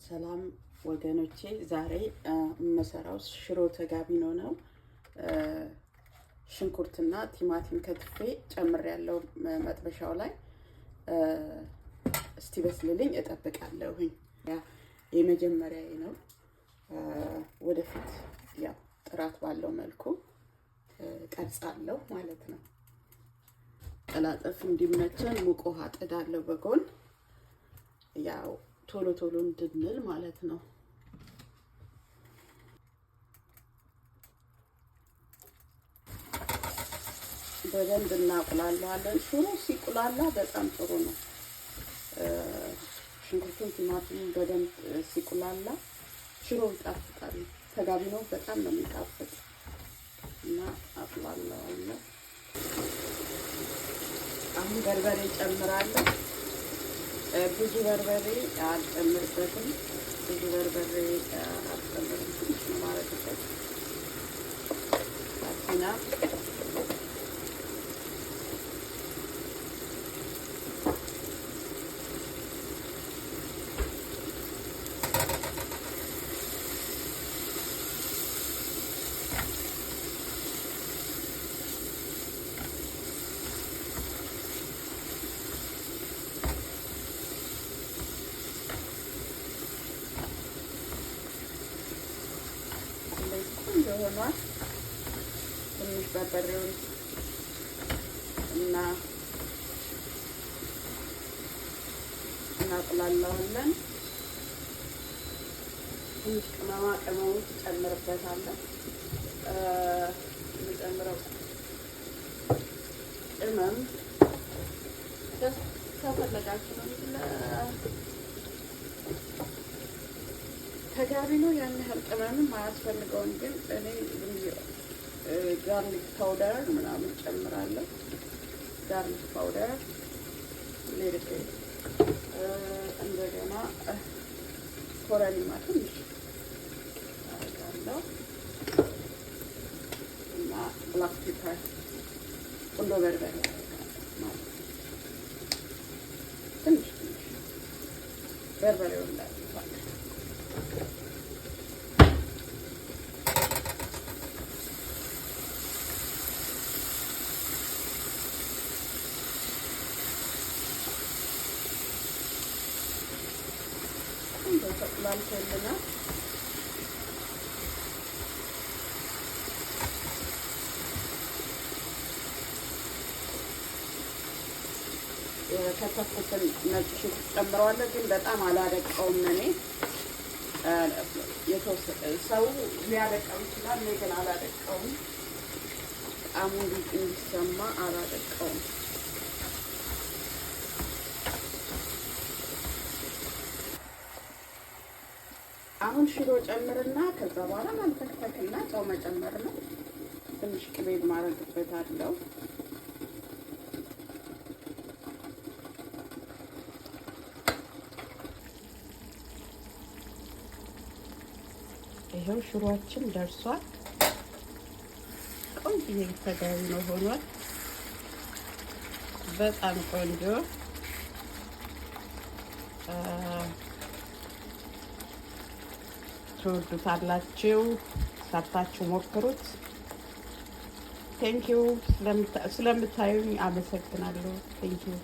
ሰላም ወገኖቼ፣ ዛሬ የምሰራው ሽሮ ተጋቢኖ ነው። ሽንኩርትና ቲማቲም ከትፌ ጨምሬያለሁ መጥበሻው ላይ። እስቲ በስልልኝ እጠብቃለሁኝ። የመጀመሪያዬ ነው። ወደፊት ያው ጥራት ባለው መልኩ ቀርጻለሁ ማለት ነው። ቀላጠፍ እንዲመቸን ሙቅ ውሃ ጥዳለሁ በጎን ያው ቶሎ ቶሎ እንድንል ማለት ነው። በደንብ እናቁላለዋለን። ሽሮ ሲቁላላ በጣም ጥሩ ነው። ሽንኩርቱን ቲማቲሙን በደንብ ሲቁላላ ሽሮ ይጣፍጣል። ተጋቢኖ በጣም ነው የሚጣፍጥ እና አቁላለዋለሁ። አሁን በርበሬ ጨምራለሁ። ብዙ በርበሬ አልጨምርበትም። ብዙ በርበሬ አልጨምርም። ትንሽ ነው ማረግበት። አሲና ሆኗል። ትንሽ በርበሬውን እናቁላለዋለን። ትንሽ ቅመማ ቅመሞች ጨምርበታለን። የምጨምረው ቅመም ከፈለጋችሁ ነው። ተጋቢኖ ያን ያህል ቅመምም አያስፈልገውም፣ ግን እኔ ጋርሊክ ፓውደር ምናምን ጨምራለሁ። ጋርሊክ ፓውደር ሌርቄ እንደገና ኮረሪማ ትንሽ አደርጋለሁ እና ብላክ ፔፐር ቁንዶ በርበሬ ማለት ትንሽ በርበሬውን ላይ ተቆላልቶልናል። የከተፍኩትን ነጭ ሽንኩርት ጨምረዋለሁ፣ ግን በጣም አላደቀውም። እኔ ሰው ሊያደቀው ይችላል፣ እኔ ግን አላደቀውም። ጣዕሙ እንዲሰማ አላደቀውም። አሁን ሽሮ ጨምርና ከዛ በኋላ ማንተክተክና ጨው መጨመር ነው። ትንሽ ቅቤ ማረግበታለሁ። ይሄው ሽሮአችን ደርሷል። ቆንጆ ተጋቢኖ ሆኗል። በጣም ቆንጆ ትወዱታላችሁ። ሰርታችሁ ሞክሩት። ቴንኪው ስለምታዩኝ አመሰግናለሁ። ቴንኪው